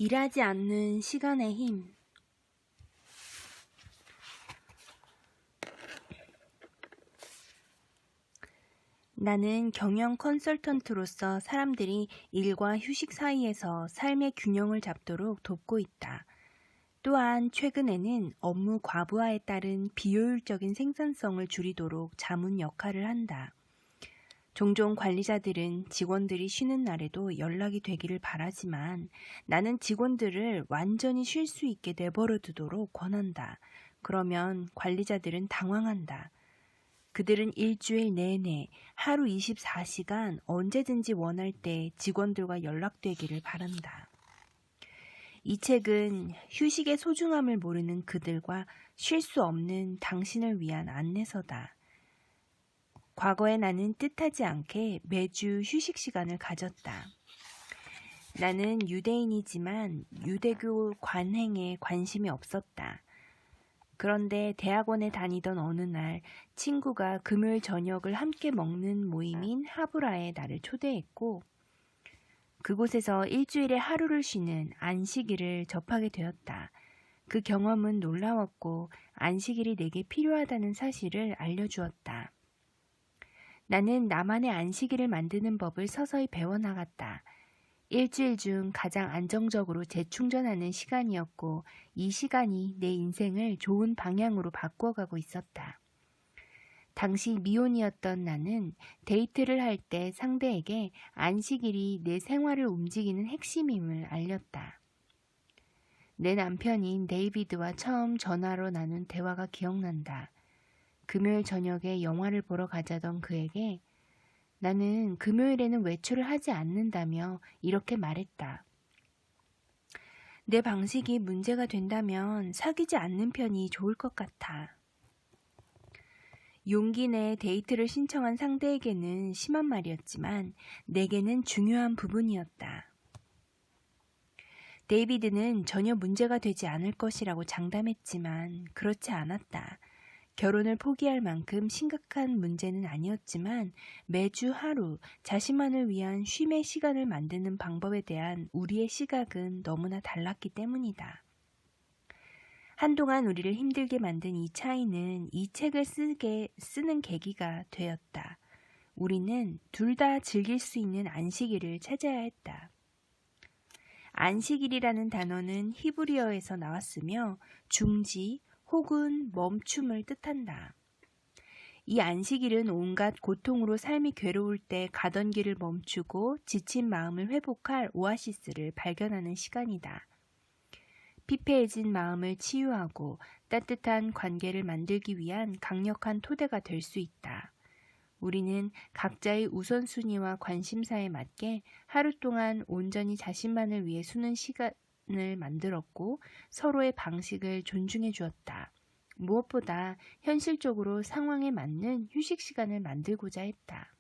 일하지 않는 시간의 힘. 나는 경영 컨설턴트로서 사람들이 일과 휴식 사이에서 삶의 균형을 잡도록 돕고 있다. 또한 최근에는 업무 과부하에 따른 비효율적인 생산성을 줄이도록 자문 역할을 한다. 종종 관리자들은 직원들이 쉬는 날에도 연락이 되기를 바라지만 나는 직원들을 완전히 쉴 수 있게 내버려 두도록 권한다. 그러면 관리자들은 당황한다. 그들은 일주일 내내 하루 24시간 언제든지 원할 때 직원들과 연락되기를 바란다. 이 책은 휴식의 소중함을 모르는 그들과 쉴 수 없는 당신을 위한 안내서다. 과거에 나는 뜻하지 않게 매주 휴식 시간을 가졌다. 나는 유대인이지만 유대교 관행에 관심이 없었다. 그런데 대학원에 다니던 어느 날 친구가 금요일 저녁을 함께 먹는 모임인 하브라에 나를 초대했고 그곳에서 일주일에 하루를 쉬는 안식일을 접하게 되었다. 그 경험은 놀라웠고 안식일이 내게 필요하다는 사실을 알려주었다. 나는 나만의 안식일을 만드는 법을 서서히 배워나갔다. 일주일 중 가장 안정적으로 재충전하는 시간이었고 이 시간이 내 인생을 좋은 방향으로 바꾸어가고 있었다. 당시 미혼이었던 나는 데이트를 할 때 상대에게 안식일이 내 생활을 움직이는 핵심임을 알렸다. 내 남편인 데이비드와 처음 전화로 나눈 대화가 기억난다. 금요일 저녁에 영화를 보러 가자던 그에게 나는 금요일에는 외출을 하지 않는다며 이렇게 말했다. 내 방식이 문제가 된다면 사귀지 않는 편이 좋을 것 같아. 용기 내 데이트를 신청한 상대에게는 심한 말이었지만 내게는 중요한 부분이었다. 데이비드는 전혀 문제가 되지 않을 것이라고 장담했지만 그렇지 않았다. 결혼을 포기할 만큼 심각한 문제는 아니었지만 매주 하루 자신만을 위한 쉼의 시간을 만드는 방법에 대한 우리의 시각은 너무나 달랐기 때문이다. 한동안 우리를 힘들게 만든 이 차이는 이 책을 쓰는 계기가 되었다. 우리는 둘 다 즐길 수 있는 안식일을 찾아야 했다. 안식일이라는 단어는 히브리어에서 나왔으며 중지 혹은 멈춤을 뜻한다. 이 안식일은 온갖 고통으로 삶이 괴로울 때 가던 길을 멈추고 지친 마음을 회복할 오아시스를 발견하는 시간이다. 피폐해진 마음을 치유하고 따뜻한 관계를 만들기 위한 강력한 토대가 될 수 있다. 우리는 각자의 우선순위와 관심사에 맞게 하루 동안 온전히 자신만을 위해 수는 시간을 만들었고 서로의 방식을 존중해 주었다. 무엇보다 현실적으로 상황에 맞는 휴식 시간을 만들고자 했다.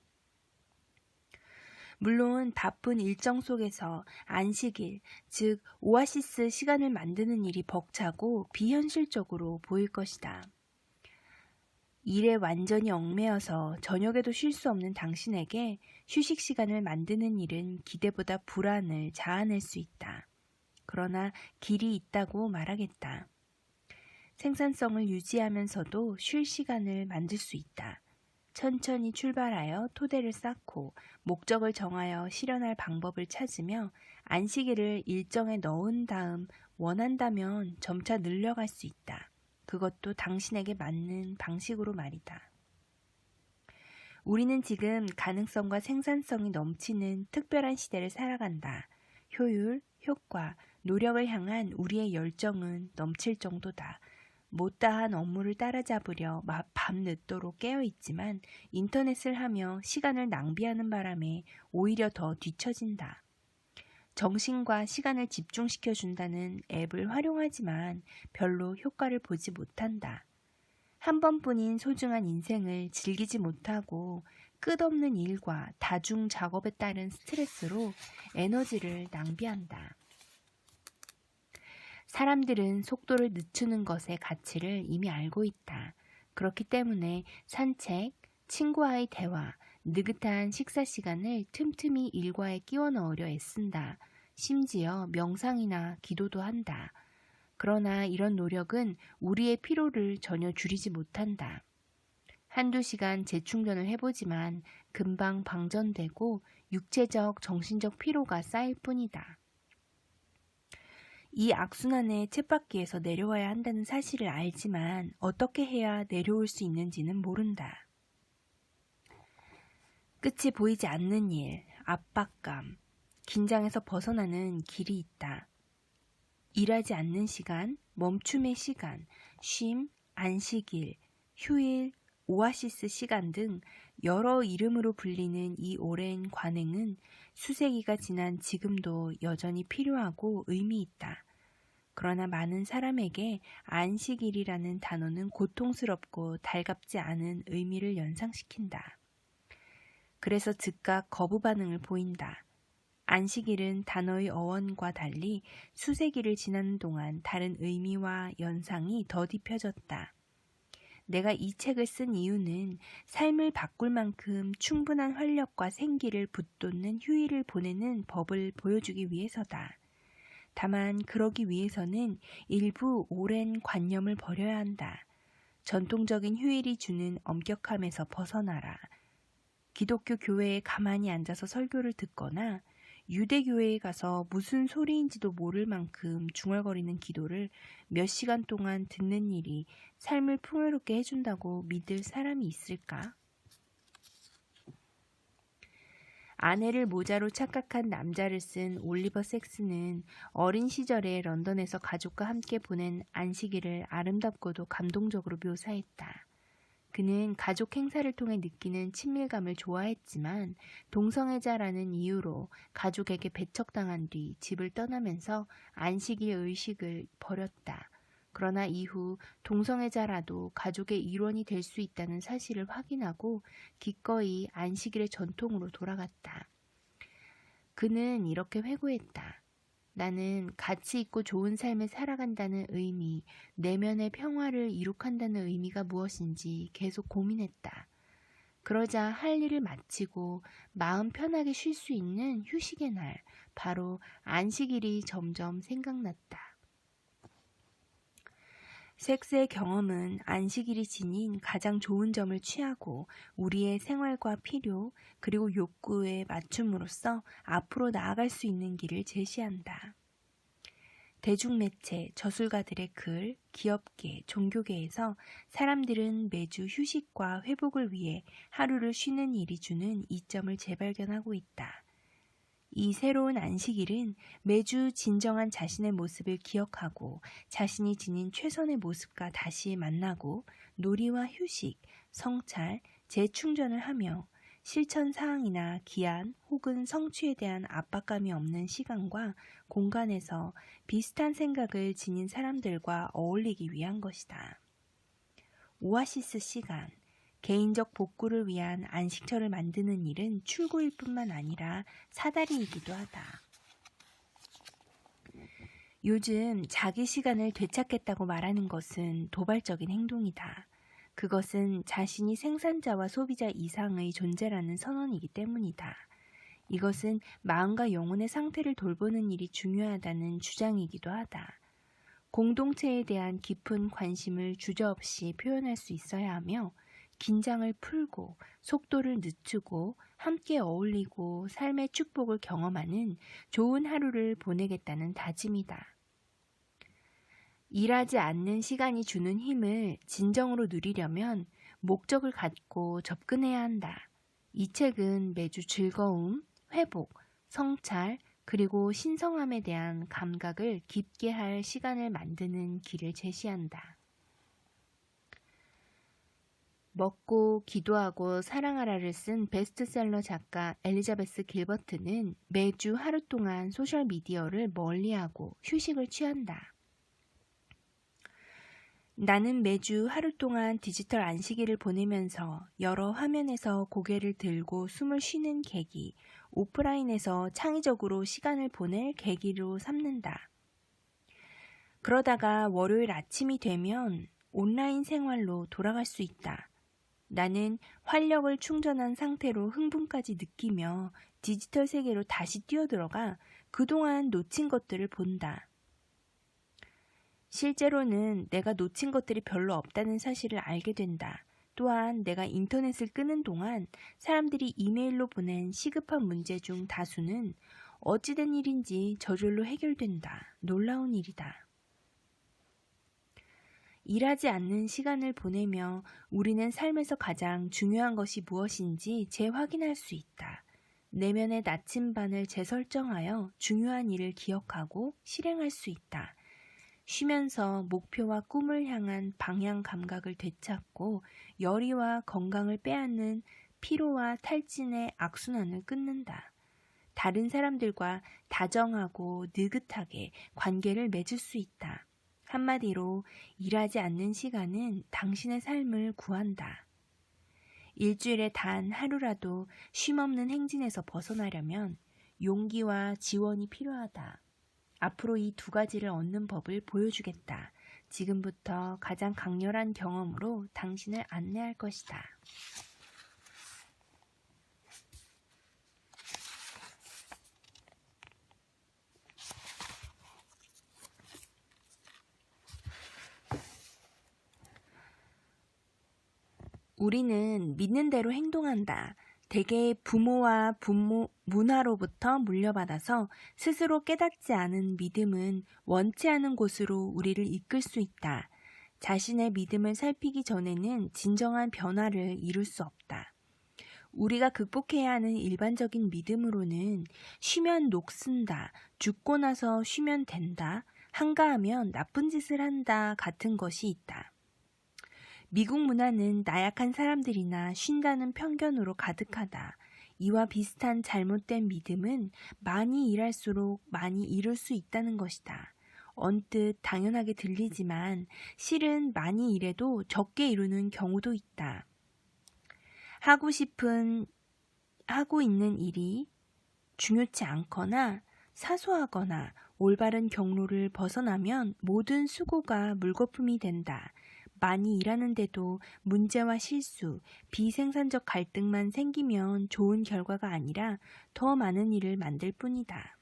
물론 바쁜 일정 속에서 안식일, 즉 오아시스 시간을 만드는 일이 벅차고 비현실적으로 보일 것이다. 일에 완전히 얽매여서 저녁에도 쉴 수 없는 당신에게 휴식 시간을 만드는 일은 기대보다 불안을 자아낼 수 있다. 그러나 길이 있다고 말하겠다. 생산성을 유지하면서도 쉴 시간을 만들 수 있다. 천천히 출발하여 토대를 쌓고 목적을 정하여 실현할 방법을 찾으며 안식일을 일정에 넣은 다음 원한다면 점차 늘려갈 수 있다. 그것도 당신에게 맞는 방식으로 말이다. 우리는 지금 가능성과 생산성이 넘치는 특별한 시대를 살아간다. 효율, 효과, 노력을 향한 우리의 열정은 넘칠 정도다. 못다한 업무를 따라잡으려 밤늦도록 깨어있지만 인터넷을 하며 시간을 낭비하는 바람에 오히려 더 뒤처진다. 정신과 시간을 집중시켜준다는 앱을 활용하지만 별로 효과를 보지 못한다. 한 번뿐인 소중한 인생을 즐기지 못하고 끝없는 일과 다중 작업에 따른 스트레스로 에너지를 낭비한다. 사람들은 속도를 늦추는 것의 가치를 이미 알고 있다. 그렇기 때문에 산책, 친구와의 대화, 느긋한 식사 시간을 틈틈이 일과에 끼워 넣으려 애쓴다. 심지어 명상이나 기도도 한다. 그러나 이런 노력은 우리의 피로를 전혀 줄이지 못한다. 한두 시간 재충전을 해보지만 금방 방전되고 육체적, 정신적 피로가 쌓일 뿐이다. 이 악순환의 쳇바퀴에서 내려와야 한다는 사실을 알지만 어떻게 해야 내려올 수 있는지는 모른다. 끝이 보이지 않는 일, 압박감, 긴장에서 벗어나는 길이 있다. 일하지 않는 시간, 멈춤의 시간, 쉼, 안식일, 휴일, 오아시스 시간 등 여러 이름으로 불리는 이 오랜 관행은 수세기가 지난 지금도 여전히 필요하고 의미 있다. 그러나 많은 사람에게 안식일이라는 단어는 고통스럽고 달갑지 않은 의미를 연상시킨다. 그래서 즉각 거부 반응을 보인다. 안식일은 단어의 어원과 달리 수세기를 지나는 동안 다른 의미와 연상이 더딥혀졌다. 내가 이 책을 쓴 이유는 삶을 바꿀 만큼 충분한 활력과 생기를 붙돋는 휴일을 보내는 법을 보여주기 위해서다. 다만 그러기 위해서는 일부 오랜 관념을 버려야 한다. 전통적인 휴일이 주는 엄격함에서 벗어나라. 기독교 교회에 가만히 앉아서 설교를 듣거나 유대교회에 가서 무슨 소리인지도 모를 만큼 중얼거리는 기도를 몇 시간 동안 듣는 일이 삶을 풍요롭게 해준다고 믿을 사람이 있을까? 아내를 모자로 착각한 남자를 쓴 올리버 섹스는 어린 시절에 런던에서 가족과 함께 보낸 안식일을 아름답고도 감동적으로 묘사했다. 그는 가족 행사를 통해 느끼는 친밀감을 좋아했지만 동성애자라는 이유로 가족에게 배척당한 뒤 집을 떠나면서 안식일 의식을 버렸다. 그러나 이후 동성애자라도 가족의 일원이 될 수 있다는 사실을 확인하고 기꺼이 안식일의 전통으로 돌아갔다. 그는 이렇게 회고했다. 나는 가치 있고 좋은 삶을 살아간다는 의미, 내면의 평화를 이룩한다는 의미가 무엇인지 계속 고민했다. 그러자 할 일을 마치고 마음 편하게 쉴 수 있는 휴식의 날, 바로 안식일이 점점 생각났다. 섹스의 경험은 안식일이 지닌 가장 좋은 점을 취하고 우리의 생활과 필요 그리고 욕구에 맞춤으로써 앞으로 나아갈 수 있는 길을 제시한다. 대중매체, 저술가들의 글, 기업계, 종교계에서 사람들은 매주 휴식과 회복을 위해 하루를 쉬는 일이 주는 이점을 재발견하고 있다. 이 새로운 안식일은 매주 진정한 자신의 모습을 기억하고 자신이 지닌 최선의 모습과 다시 만나고 놀이와 휴식, 성찰, 재충전을 하며 실천 사항이나 기한 혹은 성취에 대한 압박감이 없는 시간과 공간에서 비슷한 생각을 지닌 사람들과 어울리기 위한 것이다. 오아시스 시간, 개인적 복구를 위한 안식처를 만드는 일은 출구일 뿐만 아니라 사다리이기도 하다. 요즘 자기 시간을 되찾겠다고 말하는 것은 도발적인 행동이다. 그것은 자신이 생산자와 소비자 이상의 존재라는 선언이기 때문이다. 이것은 마음과 영혼의 상태를 돌보는 일이 중요하다는 주장이기도 하다. 공동체에 대한 깊은 관심을 주저없이 표현할 수 있어야 하며 긴장을 풀고 속도를 늦추고 함께 어울리고 삶의 축복을 경험하는 좋은 하루를 보내겠다는 다짐이다. 일하지 않는 시간이 주는 힘을 진정으로 누리려면 목적을 갖고 접근해야 한다. 이 책은 매주 즐거움, 회복, 성찰, 그리고 신성함에 대한 감각을 깊게 할 시간을 만드는 길을 제시한다. 먹고 기도하고 사랑하라를 쓴 베스트셀러 작가 엘리자베스 길버트는 매주 하루 동안 소셜미디어를 멀리하고 휴식을 취한다. 나는 매주 하루 동안 디지털 안식일을 보내면서 여러 화면에서 고개를 들고 숨을 쉬는 계기, 오프라인에서 창의적으로 시간을 보낼 계기로 삼는다. 그러다가 월요일 아침이 되면 온라인 생활로 돌아갈 수 있다. 나는 활력을 충전한 상태로 흥분까지 느끼며 디지털 세계로 다시 뛰어들어가 그동안 놓친 것들을 본다. 실제로는 내가 놓친 것들이 별로 없다는 사실을 알게 된다. 또한 내가 인터넷을 끄는 동안 사람들이 이메일로 보낸 시급한 문제 중 다수는 어찌된 일인지 저절로 해결된다. 놀라운 일이다. 일하지 않는 시간을 보내며 우리는 삶에서 가장 중요한 것이 무엇인지 재확인할 수 있다. 내면의 나침반을 재설정하여 중요한 일을 기억하고 실행할 수 있다. 쉬면서 목표와 꿈을 향한 방향 감각을 되찾고 열의와 건강을 빼앗는 피로와 탈진의 악순환을 끊는다. 다른 사람들과 다정하고 느긋하게 관계를 맺을 수 있다. 한마디로 일하지 않는 시간은 당신의 삶을 구한다. 일주일에 단 하루라도 쉼없는 행진에서 벗어나려면 용기와 지원이 필요하다. 앞으로 이 두 가지를 얻는 법을 보여주겠다. 지금부터 가장 강렬한 경험으로 당신을 안내할 것이다. 우리는 믿는 대로 행동한다. 대개 부모와 부모 문화로부터 물려받아서 스스로 깨닫지 않은 믿음은 원치 않은 곳으로 우리를 이끌 수 있다. 자신의 믿음을 살피기 전에는 진정한 변화를 이룰 수 없다. 우리가 극복해야 하는 일반적인 믿음으로는 쉬면 녹슨다, 죽고 나서 쉬면 된다, 한가하면 나쁜 짓을 한다 같은 것이 있다. 미국 문화는 나약한 사람들이나 쉰다는 편견으로 가득하다. 이와 비슷한 잘못된 믿음은 많이 일할수록 많이 이룰 수 있다는 것이다. 언뜻 당연하게 들리지만 실은 많이 일해도 적게 이루는 경우도 있다. 하고 있는 일이 중요치 않거나 사소하거나 올바른 경로를 벗어나면 모든 수고가 물거품이 된다. 많이 일하는데도 문제와 실수, 비생산적 갈등만 생기면 좋은 결과가 아니라 더 많은 일을 만들 뿐이다.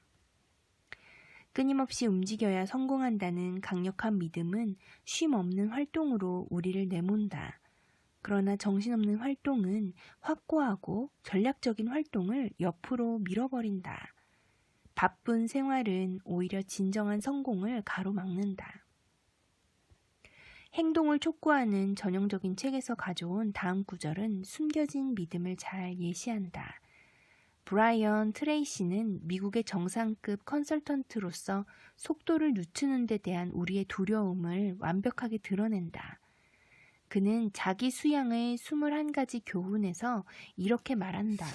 끊임없이 움직여야 성공한다는 강력한 믿음은 쉼 없는 활동으로 우리를 내몬다. 그러나 정신없는 활동은 확고하고 전략적인 활동을 옆으로 밀어버린다. 바쁜 생활은 오히려 진정한 성공을 가로막는다. 행동을 촉구하는 전형적인 책에서 가져온 다음 구절은 숨겨진 믿음을 잘 예시한다. 브라이언 트레이시는 미국의 정상급 컨설턴트로서 속도를 늦추는 데 대한 우리의 두려움을 완벽하게 드러낸다. 그는 자기 수양의 21가지 교훈에서 이렇게 말한다.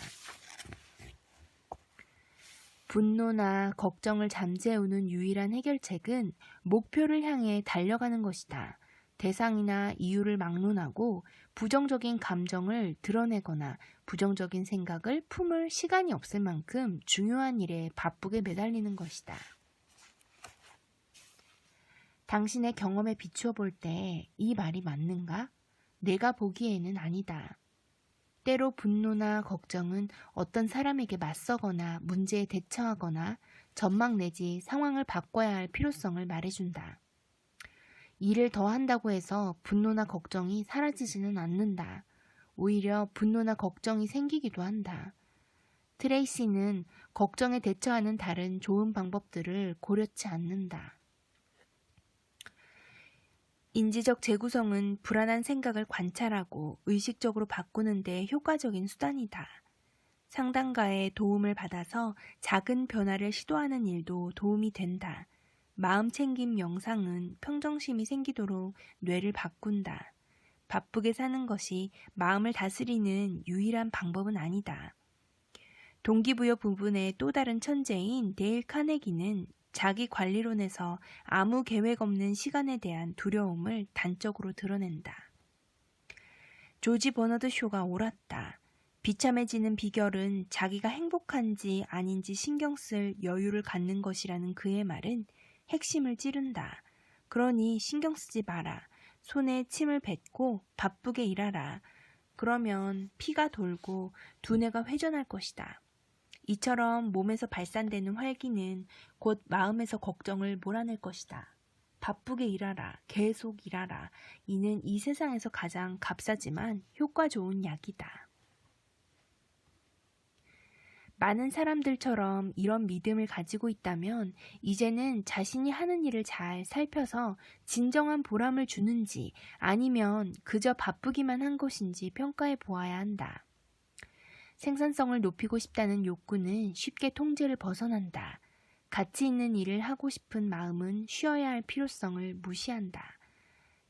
분노나 걱정을 잠재우는 유일한 해결책은 목표를 향해 달려가는 것이다. 대상이나 이유를 막론하고 부정적인 감정을 드러내거나 부정적인 생각을 품을 시간이 없을 만큼 중요한 일에 바쁘게 매달리는 것이다. 당신의 경험에 비추어 볼 때 이 말이 맞는가? 내가 보기에는 아니다. 때로 분노나 걱정은 어떤 사람에게 맞서거나 문제에 대처하거나 전망 내지 상황을 바꿔야 할 필요성을 말해준다. 일을 더 한다고 해서 분노나 걱정이 사라지지는 않는다. 오히려 분노나 걱정이 생기기도 한다. 트레이시는 걱정에 대처하는 다른 좋은 방법들을 고려치 않는다. 인지적 재구성은 불안한 생각을 관찰하고 의식적으로 바꾸는 데 효과적인 수단이다. 상담가의 도움을 받아서 작은 변화를 시도하는 일도 도움이 된다. 마음챙김 명상은 평정심이 생기도록 뇌를 바꾼다. 바쁘게 사는 것이 마음을 다스리는 유일한 방법은 아니다. 동기부여 부분의 또 다른 천재인 데일 카네기는 자기 관리론에서 아무 계획 없는 시간에 대한 두려움을 단적으로 드러낸다. 조지 버너드 쇼가 옳았다. 비참해지는 비결은 자기가 행복한지 아닌지 신경 쓸 여유를 갖는 것이라는 그의 말은 핵심을 찌른다. 그러니 신경 쓰지 마라. 손에 침을 뱉고 바쁘게 일하라. 그러면 피가 돌고 두뇌가 회전할 것이다. 이처럼 몸에서 발산되는 활기는 곧 마음에서 걱정을 몰아낼 것이다. 바쁘게 일하라, 계속 일하라. 이는 이 세상에서 가장 값싸지만 효과 좋은 약이다. 많은 사람들처럼 이런 믿음을 가지고 있다면 이제는 자신이 하는 일을 잘 살펴서 진정한 보람을 주는지 아니면 그저 바쁘기만 한 것인지 평가해 보아야 한다. 생산성을 높이고 싶다는 욕구는 쉽게 통제를 벗어난다. 가치 있는 일을 하고 싶은 마음은 쉬어야 할 필요성을 무시한다.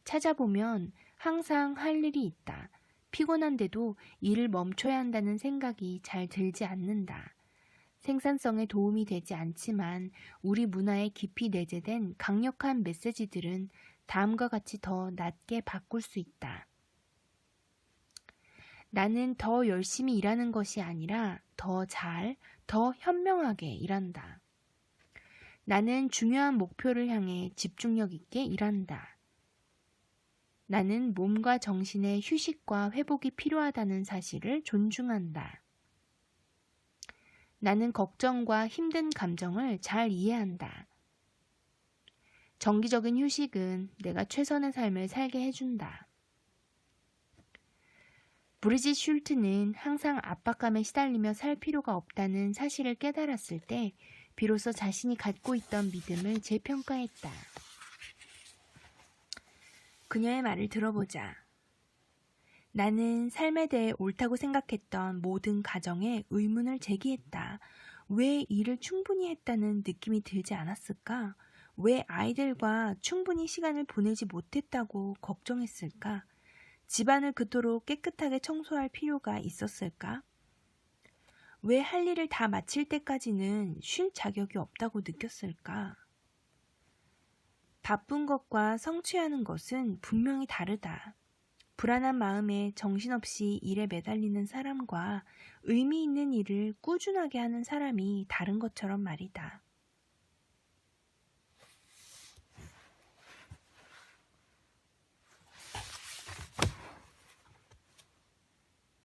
찾아보면 항상 할 일이 있다. 피곤한데도 일을 멈춰야 한다는 생각이 잘 들지 않는다. 생산성에 도움이 되지 않지만 우리 문화에 깊이 내재된 강력한 메시지들은 다음과 같이 더 낮게 바꿀 수 있다. 나는 더 열심히 일하는 것이 아니라 더 잘, 더 현명하게 일한다. 나는 중요한 목표를 향해 집중력 있게 일한다. 나는 몸과 정신의 휴식과 회복이 필요하다는 사실을 존중한다. 나는 걱정과 힘든 감정을 잘 이해한다. 정기적인 휴식은 내가 최선의 삶을 살게 해준다. 브리짓 슐트는 항상 압박감에 시달리며 살 필요가 없다는 사실을 깨달았을 때 비로소 자신이 갖고 있던 믿음을 재평가했다. 그녀의 말을 들어보자. 나는 삶에 대해 옳다고 생각했던 모든 가정에 의문을 제기했다. 왜 일을 충분히 했다는 느낌이 들지 않았을까? 왜 아이들과 충분히 시간을 보내지 못했다고 걱정했을까? 집안을 그토록 깨끗하게 청소할 필요가 있었을까? 왜 할 일을 다 마칠 때까지는 쉴 자격이 없다고 느꼈을까? 바쁜 것과 성취하는 것은 분명히 다르다. 불안한 마음에 정신없이 일에 매달리는 사람과 의미 있는 일을 꾸준하게 하는 사람이 다른 것처럼 말이다.